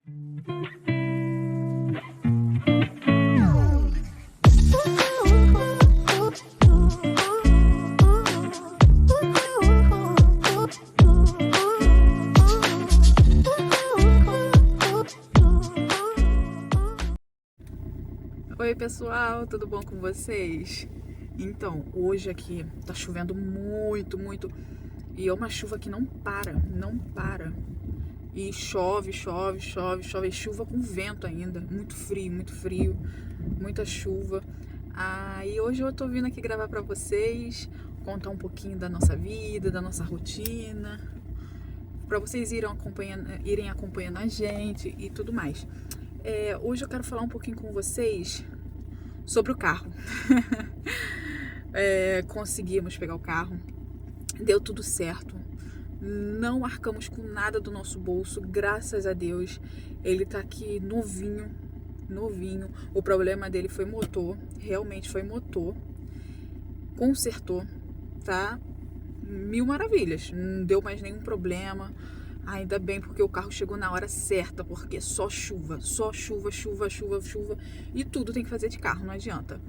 Oi pessoal, tudo bom com vocês? Então, hoje aqui tá chovendo muito, muito, e é uma chuva que não para, não para. E chove, chove, chove, chove, chuva com vento ainda, muito frio, muita chuva. E hoje eu tô vindo aqui gravar pra vocês, contar um pouquinho da nossa vida, da nossa rotina, pra vocês irem acompanhando a gente e tudo mais. Hoje eu quero falar um pouquinho com vocês sobre o carro. Conseguimos pegar o carro, deu tudo certo, não arcamos com nada do nosso bolso, graças a Deus. Ele tá aqui novinho, novinho. O problema dele foi motor, realmente foi motor. Consertou, tá? Mil maravilhas, não deu mais nenhum problema. Ainda bem, porque o carro chegou na hora certa, porque só chuva, chuva, e tudo tem que fazer de carro, não adianta.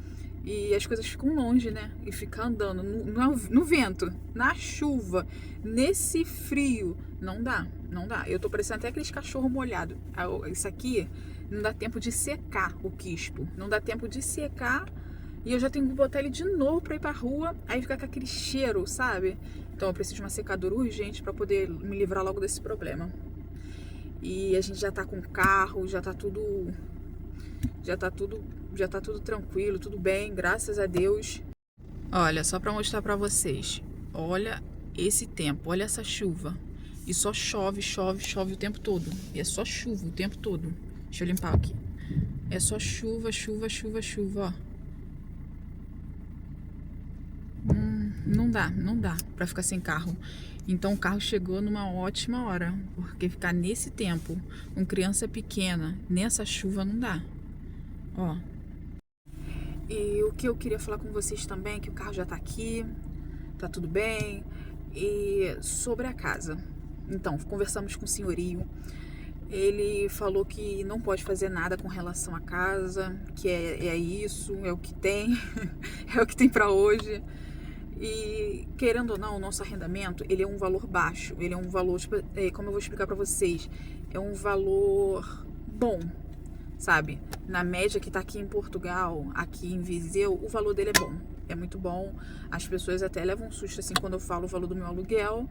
E as coisas ficam longe, né? E ficar andando no vento, na chuva, nesse frio, não dá, não dá. Eu tô parecendo até aqueles cachorros molhados. Isso aqui não dá tempo de secar o quispo, não dá tempo de secar. E eu já tenho que botar ele de novo pra ir pra rua, aí fica com aquele cheiro, sabe? Então eu preciso de uma secadora urgente pra poder me livrar logo desse problema. E a gente já tá com o carro, já tá tudo tranquilo, tudo bem, graças a Deus. Olha, só pra mostrar pra vocês. Olha esse tempo, olha essa chuva. E só chove, chove, chove o tempo todo. E é só chuva o tempo todo. Deixa eu limpar aqui. É só chuva, chuva, chuva, chuva, ó. Não dá pra ficar sem carro. Então o carro chegou numa ótima hora, porque ficar nesse tempo com criança pequena, nessa chuva, não dá. Ó. E o que eu queria falar com vocês também é que o carro já tá aqui, tá tudo bem. E sobre a casa. Então, conversamos com o senhorio. Ele falou que não pode fazer nada com relação à casa, que é isso, é o que tem, é o que tem pra hoje. E querendo ou não, o nosso arrendamento, ele é um valor baixo, ele é um valor, tipo, como eu vou explicar pra vocês, é um valor bom, sabe? Na média que tá aqui em Portugal, aqui em Viseu, o valor dele é bom, é muito bom. As pessoas até levam um susto assim quando eu falo o valor do meu aluguel.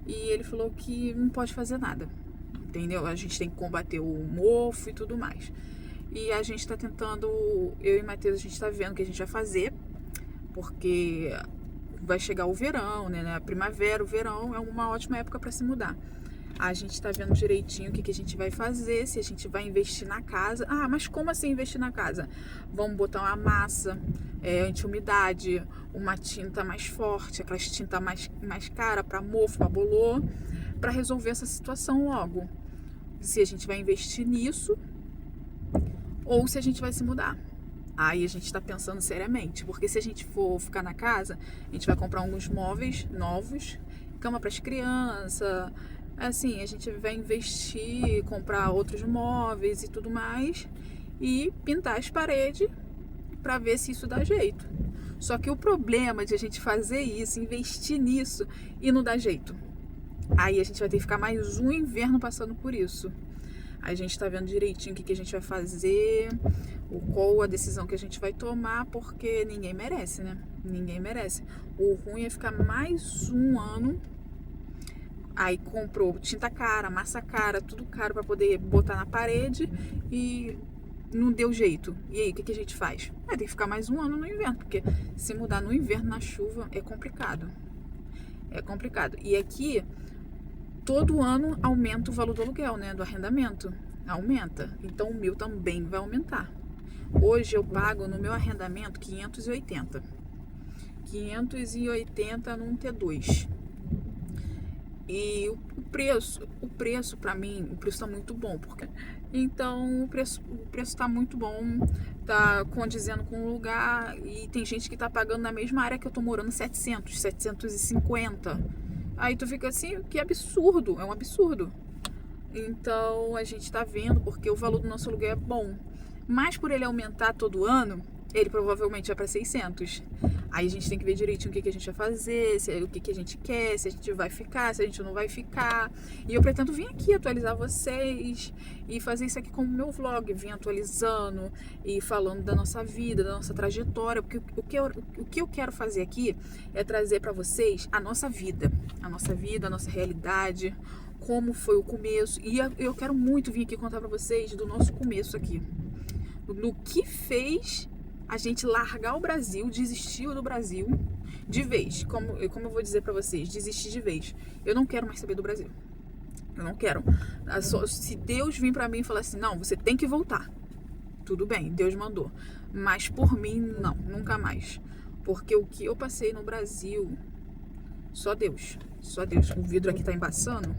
E ele falou que não pode fazer nada, entendeu? A gente tem que combater o mofo e tudo mais. E a gente tá tentando, eu e o Matheus, a gente tá vendo o que a gente vai fazer, porque vai chegar o verão, né? A primavera, o verão é uma ótima época para se mudar. A gente tá vendo direitinho o que a gente vai fazer, se a gente vai investir na casa. Mas como assim investir na casa? Vamos botar uma massa, anti-umidade, uma tinta mais forte, aquelas tinta mais cara para mofo, para bolor, para resolver essa situação logo. Se a gente vai investir nisso ou se a gente vai se mudar. Aí a gente tá pensando seriamente, porque se a gente for ficar na casa, a gente vai comprar alguns móveis novos, cama para as crianças, assim, a gente vai investir, comprar outros móveis e tudo mais, e pintar as paredes para ver se isso dá jeito. Só que o problema de a gente fazer isso, investir nisso e não dar jeito, aí a gente vai ter que ficar mais um inverno passando por isso. A gente tá vendo direitinho o que a gente vai fazer, qual a decisão que a gente vai tomar, porque ninguém merece, né? Ninguém merece. O ruim é ficar mais um ano, aí comprou tinta cara, massa cara, tudo caro pra poder botar na parede e não deu jeito. E aí, o que a gente faz? Tem que ficar mais um ano no inverno, porque se mudar no inverno, na chuva, é complicado. É complicado. E aqui, todo ano aumenta o valor do aluguel, né? Do arrendamento. Aumenta. Então o meu também vai aumentar. Hoje eu pago no meu arrendamento 580. 580 num T2. E o preço para mim, o preço tá muito bom, porque então o preço tá muito bom, tá condizendo com o lugar, e tem gente que tá pagando na mesma área que eu tô morando 750. Aí tu fica assim, que absurdo, é um absurdo. Então a gente tá vendo, porque o valor do nosso aluguel é bom. Mas por ele aumentar todo ano, ele provavelmente é para 600. Aí a gente tem que ver direitinho o que a gente vai fazer, o que a gente quer, se a gente vai ficar, se a gente não vai ficar. E eu pretendo vir aqui atualizar vocês e fazer isso aqui como meu vlog, vir atualizando e falando da nossa vida, da nossa trajetória, porque o que eu quero fazer aqui é trazer para vocês a nossa vida, a nossa realidade, como foi o começo. E eu quero muito vir aqui contar para vocês do nosso começo aqui, do que fez a gente largar o Brasil, desistir do Brasil de vez. Como eu vou dizer pra vocês, desistir de vez. Eu não quero mais saber do Brasil. Eu não quero. Se Deus vir pra mim e falar assim, não, você tem que voltar. Tudo bem, Deus mandou. Mas por mim, não, nunca mais. Porque o que eu passei no Brasil, só Deus. Só Deus. O vidro aqui tá embaçando,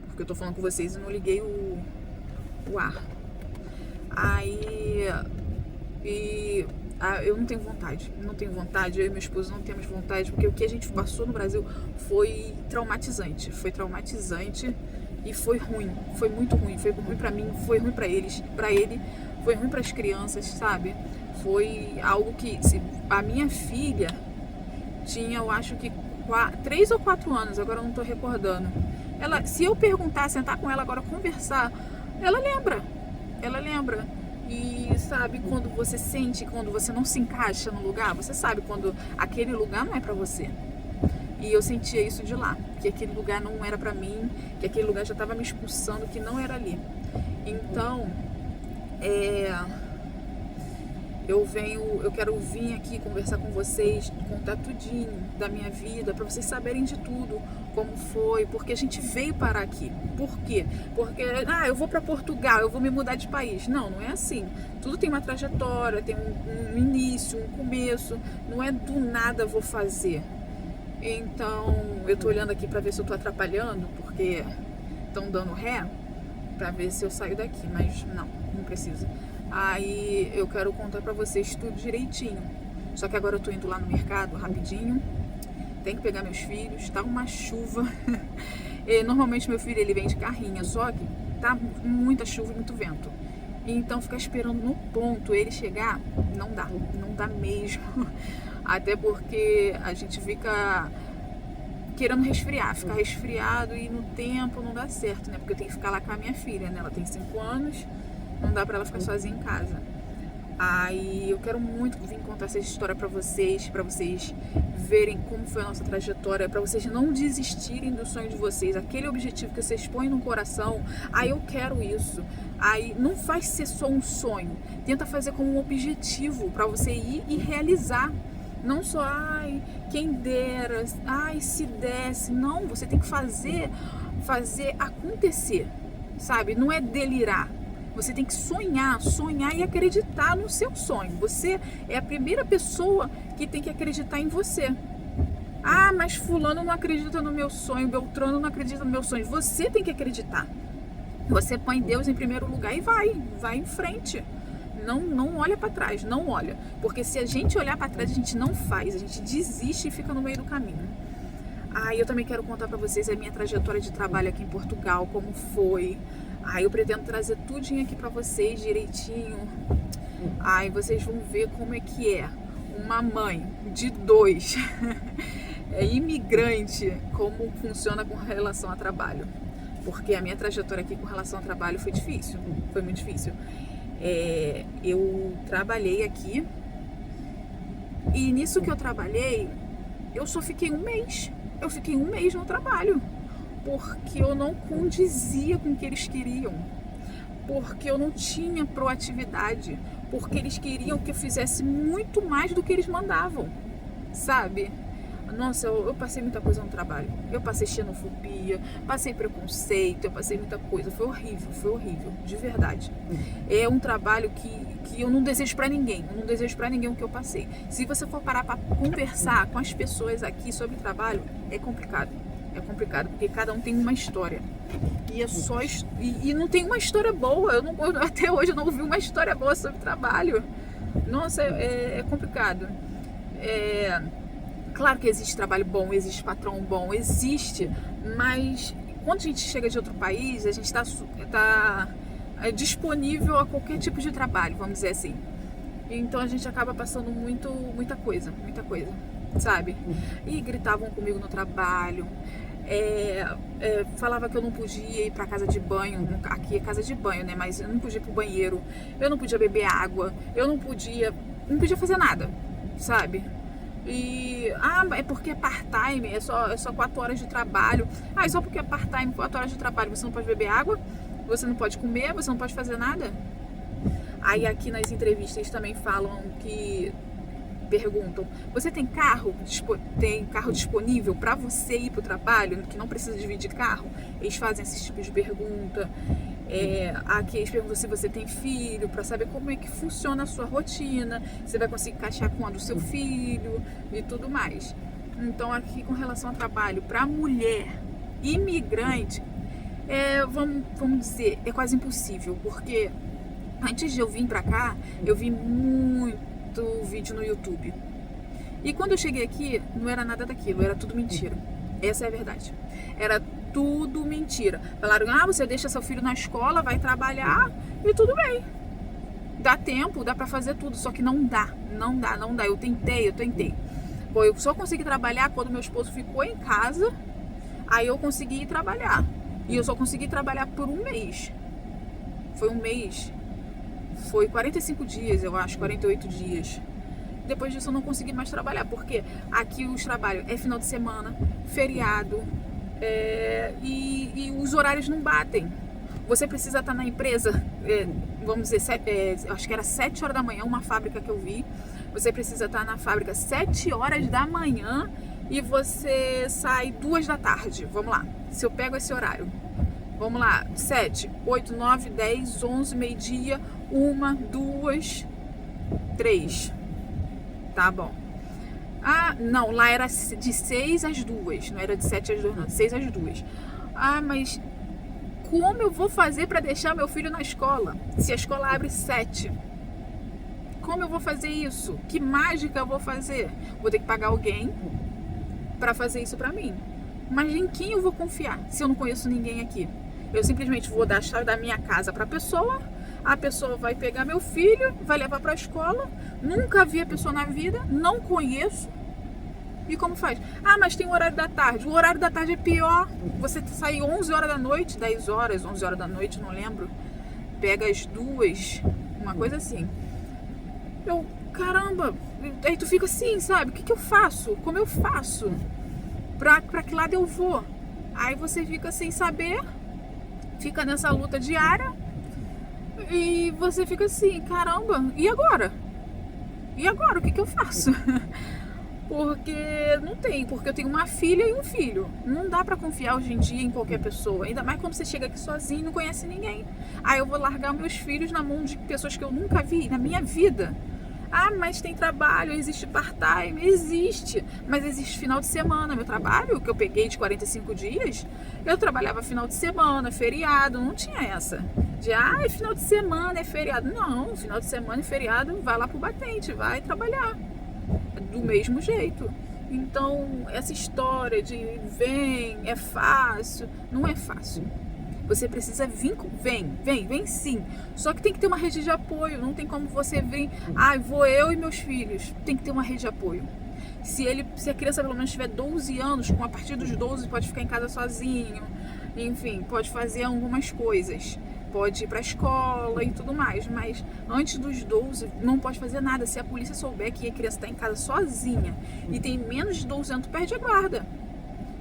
porque eu tô falando com vocês e não liguei o ar. Aí... eu não tenho vontade, eu e meu esposo não temos vontade, porque o que a gente passou no Brasil foi traumatizante e foi ruim, foi muito ruim, foi ruim pra mim, foi ruim pra ele, foi ruim pras crianças, sabe? Foi algo que, a minha filha tinha, eu acho que 3 ou 4 anos, agora eu não tô recordando. Se eu perguntar, sentar com ela agora, conversar, ela lembra. E sabe, quando você sente, quando você não se encaixa no lugar, você sabe quando aquele lugar não é pra você. E eu sentia isso de lá, que aquele lugar não era pra mim, que aquele lugar já tava me expulsando, que não era ali. Então, eu quero vir aqui conversar com vocês, contar tudinho da minha vida, pra vocês saberem de tudo, como foi, porque a gente veio parar aqui. Por quê? Porque, eu vou pra Portugal, eu vou me mudar de país. Não, não é assim. Tudo tem uma trajetória, tem um início, um começo, não é do nada vou fazer. Então, eu tô olhando aqui pra ver se eu tô atrapalhando, porque estão dando ré, pra ver se eu saio daqui, mas não precisa. Aí eu quero contar pra vocês tudo direitinho. Só que agora eu tô indo lá no mercado rapidinho. Tem que pegar meus filhos, tá uma chuva. Normalmente meu filho ele vem de carrinho, só que tá muita chuva e muito vento. Então ficar esperando no ponto ele chegar, não dá mesmo. Até porque a gente fica querendo ficar resfriado e no tempo não dá certo, né? Porque eu tenho que ficar lá com a minha filha, né? Ela tem 5 anos, não dá pra ela ficar sozinha em casa. Aí eu quero muito vir contar essa história pra vocês verem como foi a nossa trajetória, pra vocês não desistirem do sonho de vocês, aquele objetivo que vocês põem no coração. Eu quero isso. Aí não faz ser só um sonho, tenta fazer como um objetivo pra você ir e realizar. Não só, quem dera, se desse. Não, você tem que fazer acontecer, sabe? Não é delirar. Você tem que sonhar e acreditar no seu sonho. Você é a primeira pessoa que tem que acreditar em você. Mas fulano não acredita no meu sonho, Beltrano não acredita no meu sonho. Você tem que acreditar. Você põe Deus em primeiro lugar e vai em frente. Não olha pra trás, não olha. Porque se a gente olhar pra trás, a gente não faz, a gente desiste e fica no meio do caminho. Eu também quero contar pra vocês a minha trajetória de trabalho aqui em Portugal, como foi. Eu pretendo trazer tudinho aqui pra vocês direitinho. Vocês vão ver como é que é uma mãe de 2 imigrante, como funciona com relação a trabalho. Porque a minha trajetória aqui com relação ao trabalho foi difícil, foi muito difícil. Eu trabalhei aqui e nisso que eu trabalhei, eu só fiquei 1 mês. Eu fiquei 1 mês no trabalho, porque eu não condizia com o que eles queriam, porque eu não tinha proatividade, porque eles queriam que eu fizesse muito mais do que eles mandavam, sabe? Nossa, eu passei muita coisa no trabalho. Eu passei xenofobia, passei preconceito, eu passei muita coisa. Foi horrível, de verdade. É um trabalho que eu não desejo pra ninguém. Eu não desejo pra ninguém o que eu passei. Se você for parar pra conversar com as pessoas aqui sobre trabalho, é complicado. É complicado, porque cada um tem uma história. E não tem uma história boa. Até hoje eu não ouvi uma história boa sobre trabalho. Nossa, é complicado. Claro que existe trabalho bom, existe patrão bom, existe, mas quando a gente chega de outro país, a gente está disponível a qualquer tipo de trabalho, vamos dizer assim. Então a gente acaba passando muita coisa, sabe? E gritavam comigo no trabalho, falava que eu não podia ir pra casa de banho, aqui é casa de banho, né? Mas eu não podia ir pro banheiro, eu não podia beber água, eu não podia fazer nada, sabe? E, é porque é part-time, é só 4 horas de trabalho. E só porque é part-time, 4 horas de trabalho, você não pode beber água, você não pode comer, você não pode fazer nada? Aí aqui nas entrevistas também falam que perguntam: você tem carro disponível para você ir para o trabalho, que não precisa dividir carro? Eles fazem esse tipo de pergunta. Aqui eles perguntam se você tem filho, para saber como é que funciona a sua rotina, você vai conseguir encaixar com a do seu filho e tudo mais. Então aqui, com relação ao trabalho para mulher imigrante, vamos dizer, é quase impossível, porque antes de eu vir pra cá, eu vi muito vídeo no YouTube. E quando eu cheguei aqui, não era nada daquilo, era tudo mentira. Essa é a verdade. Era tudo mentira. Falaram: você deixa seu filho na escola, vai trabalhar e tudo bem. Dá tempo, dá pra fazer tudo, só que não dá. Eu tentei. Pô, eu só consegui trabalhar quando meu esposo ficou em casa, aí eu consegui ir trabalhar. E eu só consegui trabalhar por um mês. Foi um mês. Foi 45 dias, eu acho, 48 dias. Depois disso eu não consegui mais trabalhar, porque aqui os trabalhos é final de semana, feriado, e os horários não batem. Você precisa estar na empresa, vamos dizer, acho que era 7 horas da manhã, uma fábrica que eu vi. Você precisa estar na fábrica 7 horas da manhã e você sai 2 da tarde. Vamos lá, se eu pego esse horário. Vamos lá, 7, 8, 9, 10, 11, meio-dia, 1, 2, 3. Tá bom. Não, lá era de 6 às 2, não era de 7 às 2, não, de 6 às 2. Mas como eu vou fazer para deixar meu filho na escola, se a escola abre 7? Como eu vou fazer isso? Que mágica eu vou fazer? Vou ter que pagar alguém para fazer isso para mim. Mas em quem eu vou confiar se eu não conheço ninguém aqui? Eu simplesmente vou dar a chave da minha casa para a pessoa vai pegar meu filho, vai levar para a escola, nunca vi a pessoa na vida, não conheço. E como faz? Mas tem o horário da tarde. O horário da tarde é pior. Você sai 11 horas da noite, 10 horas, 11 horas da noite, não lembro. Pega as 2, uma coisa assim. Caramba, aí tu fica assim, sabe? O que eu faço? Como eu faço? Pra que lado eu vou? Aí você fica sem saber, fica nessa luta diária e você fica assim: caramba, e agora? O que eu faço? Porque porque eu tenho uma filha e um filho. Não dá pra confiar hoje em dia em qualquer pessoa, ainda mais quando você chega aqui sozinho e não conhece ninguém. Aí eu vou largar meus filhos na mão de pessoas que eu nunca vi na minha vida. Mas tem trabalho, existe part-time, existe, mas existe final de semana. Meu trabalho, que eu peguei de 45 dias, eu trabalhava final de semana, feriado, não tinha essa de final de semana é feriado. Não, final de semana e feriado, vai lá pro batente, vai trabalhar do mesmo jeito. Então essa história de é fácil, não é fácil. Você precisa vir, vem sim. Só que tem que ter uma rede de apoio. Não tem como você vir, vou eu e meus filhos. Tem que ter uma rede de apoio. Se a criança pelo menos tiver 12 anos, a partir dos 12 pode ficar em casa sozinho. Enfim, pode fazer algumas coisas. Pode ir pra escola e tudo mais. Mas antes dos 12 não pode fazer nada. Se a polícia souber que a criança está em casa sozinha e tem menos de 12 anos, perde a guarda.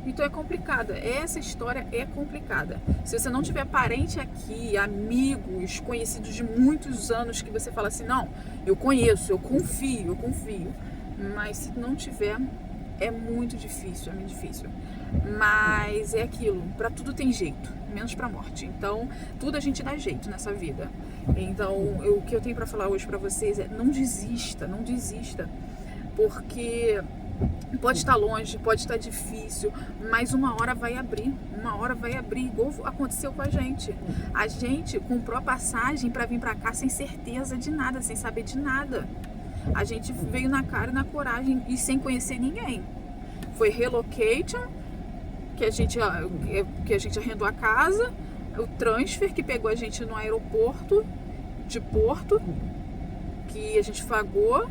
Então é complicada, essa história é complicada. Se você não tiver parente aqui, amigos, conhecidos de muitos anos, que você fala assim: não, eu conheço, eu confio. Mas se não tiver, é muito difícil, Mas é aquilo, pra tudo tem jeito, menos pra morte. Então, tudo a gente dá jeito nessa vida. Então, o que eu tenho pra falar hoje pra vocês é: não desista. Porque pode estar longe, pode estar difícil, mas uma hora vai abrir, igual aconteceu com a gente. A gente comprou a passagem para vir para cá sem certeza de nada, sem saber de nada. A gente veio na cara e na coragem e sem conhecer ninguém. Foi relocation que a gente arrendou a casa, o transfer que pegou a gente no aeroporto de Porto, que a gente pagou,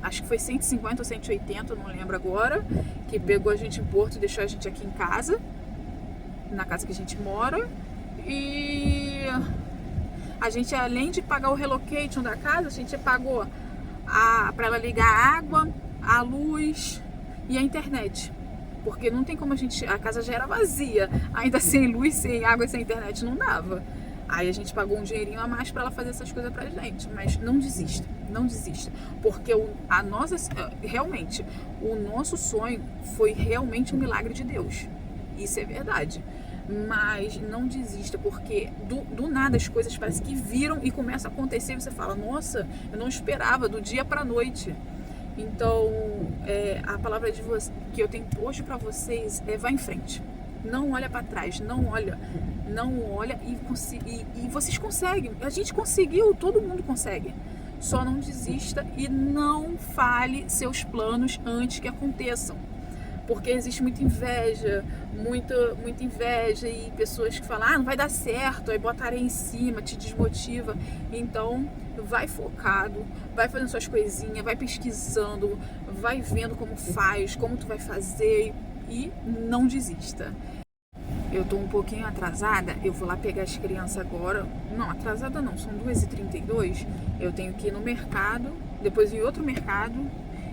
acho que foi 150 ou 180, não lembro agora, que pegou a gente em Porto e deixou a gente aqui em casa, na casa que a gente mora. E a gente, além de pagar o relocation da casa, a gente pagou para ela ligar a água, a luz e a internet. Porque não tem como a casa já era vazia, ainda sem luz, sem água e sem internet não dava. Aí a gente pagou um dinheirinho a mais para ela fazer essas coisas pra gente. Mas não desista, não desista. Porque realmente, o nosso sonho foi realmente um milagre de Deus. Isso é verdade. Mas não desista, porque do nada as coisas parecem que viram e começam a acontecer. E você fala, nossa, eu não esperava, do dia pra noite. Então, a palavra que eu tenho hoje para vocês é: vá em frente. Não olha para trás, não olha e vocês conseguem. A gente conseguiu, todo mundo consegue. Só não desista e não fale seus planos antes que aconteçam. Porque existe muita inveja e pessoas que falam, não vai dar certo, aí bota areia em cima, te desmotiva. Então, vai focado, vai fazendo suas coisinhas, vai pesquisando, vai vendo como faz, como tu vai fazer e não desista. Eu tô um pouquinho atrasada, eu vou lá pegar as crianças agora. Não, atrasada não, são 2h32. Eu tenho que ir no mercado, depois ir em outro mercado,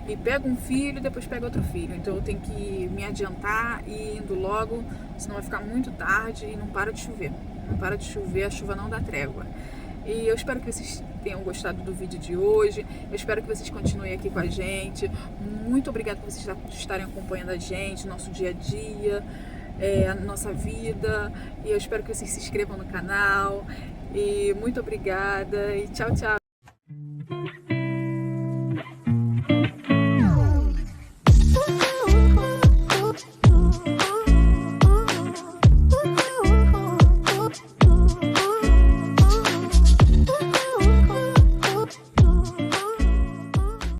e pego um filho, depois pego outro filho. Então eu tenho que me adiantar e ir indo logo, senão vai ficar muito tarde e não para de chover. Não para de chover, a chuva não dá trégua. E eu espero que vocês tenham gostado do vídeo de hoje. Eu espero que vocês continuem aqui com a gente. Muito obrigada por vocês estarem acompanhando a gente, nosso dia a dia, a nossa vida. E eu espero que vocês se inscrevam no canal. E muito obrigada e tchau, tchau.